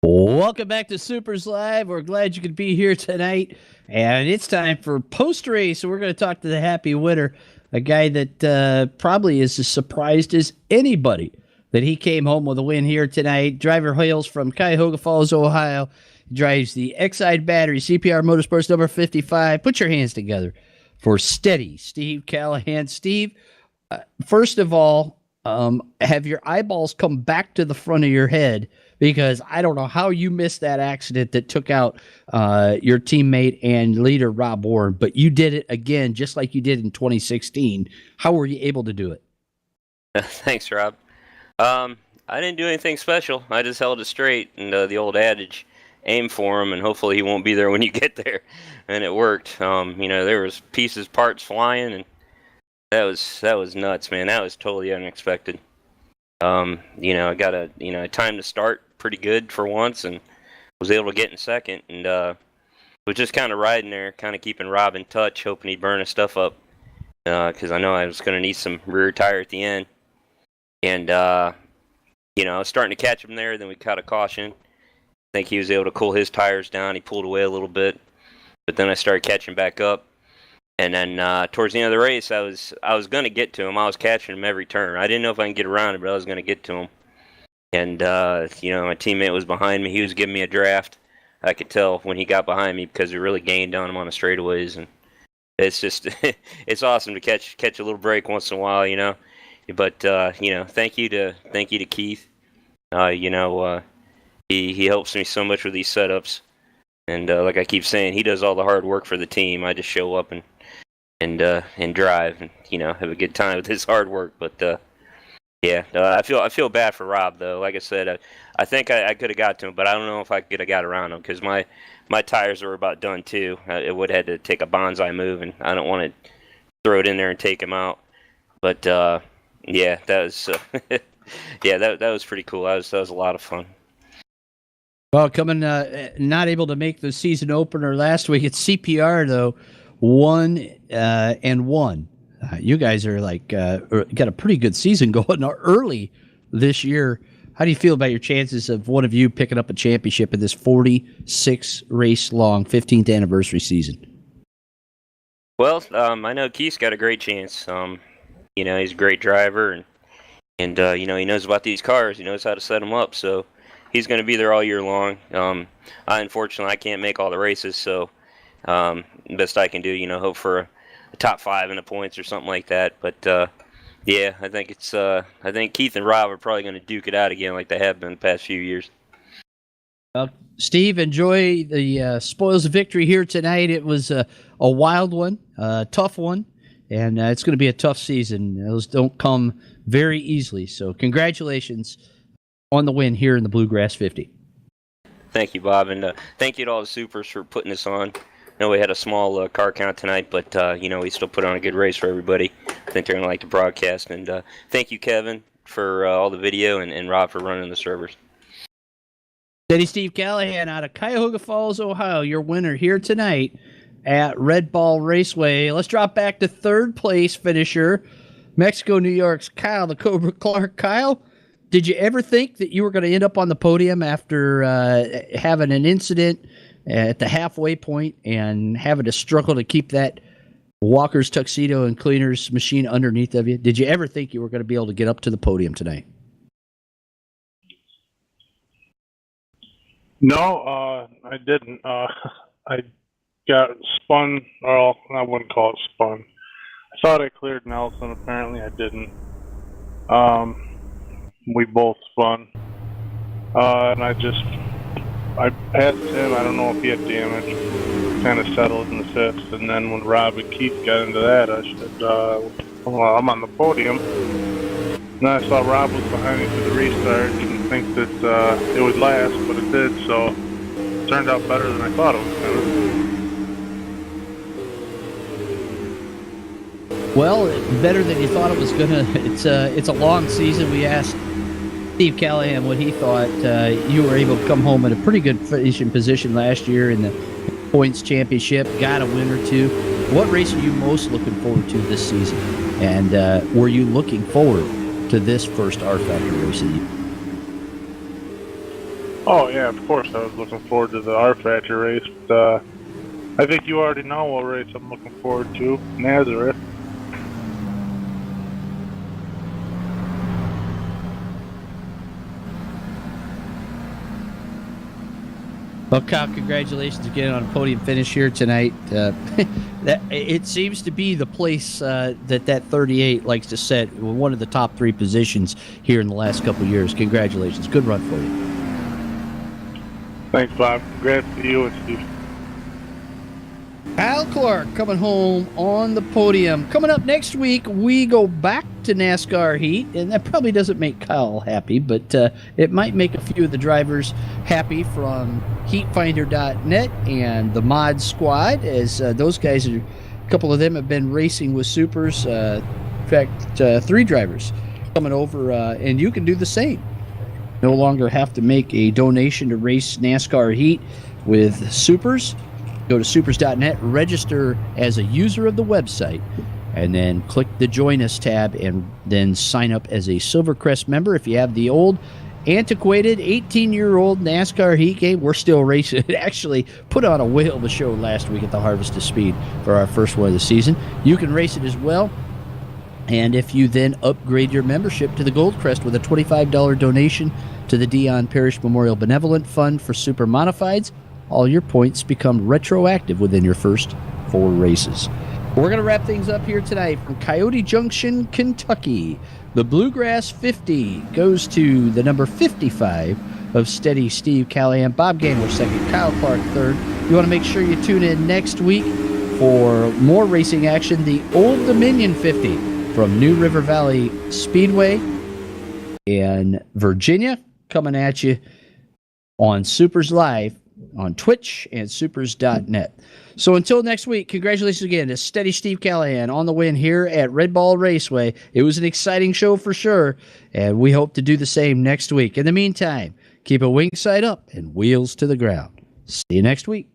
Welcome back to Supers Live. We're glad you could be here tonight. And it's time for post-race. So we're going to talk to the happy winner, a guy that probably is as surprised as anybody that he came home with a win here tonight. Driver hails from Cuyahoga Falls, Ohio. Drives the Exide Battery CPR Motorsports number 55. Put your hands together for Steady Steve Callahan. Steve, first of all, have your eyeballs come back to the front of your head? Because I don't know how you missed that accident that took out your teammate and leader, Rob Warren, but you did it again, just like you did in 2016. How were you able to do it? Thanks, Rob. I didn't do anything special. I just held it straight, and the old adage, aim for him, and hopefully he won't be there when you get there. And it worked. There was pieces, parts flying, and that was nuts, man. That was totally unexpected. I got a time to start pretty good for once, and was able to get in second, and was just kind of riding there, kind of keeping Rob in touch, hoping he'd burn his stuff up, because I know I was going to need some rear tire at the end, and I was starting to catch him there. Then we caught a caution. I think he was able to cool his tires down. He pulled away a little bit, but then I started catching back up. And then towards the end of the race, I was going to get to him. I was catching him every turn. I didn't know if I can get around him, but I was going to get to him. And, my teammate was behind me. He was giving me a draft. I could tell when he got behind me because we really gained on him on the straightaways. And it's just, it's awesome to catch a little break once in a while, But, thank you to Keith. He helps me so much with these setups. And like I keep saying, he does all the hard work for the team. I just show up and drive and have a good time with his hard work. But I feel bad for Rob though. Like I said, I think I could have got to him, but I don't know if I could have got around him because my tires were about done too. It would have had to take a bonsai move, and I don't want to throw it in there and take him out. But that was that was pretty cool. That was a lot of fun. Well, coming not able to make the season opener last week at CPR though, 1-1. You guys are got a pretty good season going early this year. How do you feel about your chances of one of you picking up a championship in this 46 race long 15th anniversary season? Well, I know Keith's got a great chance. He's a great driver, and he knows about these cars. He knows how to set them up, so he's going to be there all year long. Unfortunately, I can't make all the races, so best I can do, hope for a top 5 in the points or something like that. But I think I think Keith and Rob are probably going to duke it out again like they have been the past few years. Steve, enjoy the spoils of victory here tonight. It was a wild one, a tough one, and it's going to be a tough season. Those don't come very easily. So congratulations on the win here in the Bluegrass 50. Thank you, Bob, and thank you to all the supers for putting this on. I know we had a small car count tonight, but we still put on a good race for everybody. I think they're going to like the broadcast, and thank you, Kevin, for all the video, and Rob for running the servers. Steady Steve Callahan out of Cuyahoga Falls, Ohio, your winner here tonight at Redball Raceway. Let's drop back to third place finisher, Mexico, New York's Kyle the Cobra Clark. Kyle, did you ever think that you were going to end up on the podium after having an incident at the halfway point and having to struggle to keep that Walker's tuxedo and cleaners machine underneath of you? Did you ever think you were going to be able to get up to the podium tonight? No, I didn't. I got spun. Well, I wouldn't call it spun. I thought I cleared Nelson. Apparently, I didn't. We both spun, and I passed him. I don't know if he had damage. Kind of settled in the fifth, and then when Rob and Keith got into that, I said, well, I'm on the podium. And then I saw Rob was behind me for the restart. Didn't think that it would last, but it did, so it turned out better than I thought it was going to. Well, better than you thought it was going to. It's a long season. We asked Steve Callahan what he thought. You were able to come home in a pretty good finishing position last year in the points championship, got a win or two. What race are you most looking forward to this season? And were you looking forward to this first R Factor race of the year? Oh, yeah, of course I was looking forward to the R-Fracture race, but I think you already know what race I'm looking forward to. Nazareth. Well, Kyle, congratulations again on a podium finish here tonight. It seems to be the place that 38 likes to set one of the top 3 positions here in the last couple of years. Congratulations. Good run for you. Thanks, Bob. Congrats to you and Steve. Al Clark coming home on the podium. Coming up next week, we go back to NASCAR Heat, and that probably doesn't make Kyle happy, but it might make a few of the drivers happy from heatfinder.net and the mod squad, as those guys, a couple of them have been racing with Supers. In fact, 3 drivers coming over, and you can do the same. No longer have to make a donation to race NASCAR Heat with Supers. Go to supers.net, register as a user of the website, and then click the Join Us tab, and then sign up as a Silvercrest member. If you have the old, antiquated 18-year-old NASCAR Heat game, we're still racing. It actually put on a whale of a show last week at the Harvest of Speed for our first one of the season. You can race it as well. And if you then upgrade your membership to the Gold Crest with a $25 donation to the Dion Parrish Memorial Benevolent Fund for Supermodifieds, all your points become retroactive within your first 4 races. We're going to wrap things up here tonight from Coyote Junction, Kentucky. The Bluegrass 50 goes to the number 55 of Steady Steve Callahan. Bob Gangler second, Kyle Clark third. You want to make sure you tune in next week for more racing action. The Old Dominion 50 from New River Valley Speedway in Virginia, coming at you on Supers Live on Twitch and supers.net. So until next week, congratulations again to Steady Steve Callahan on the win here at Redball Raceway. It was an exciting show for sure, and we hope to do the same next week. In the meantime, keep a wing side up and wheels to the ground. See you next week.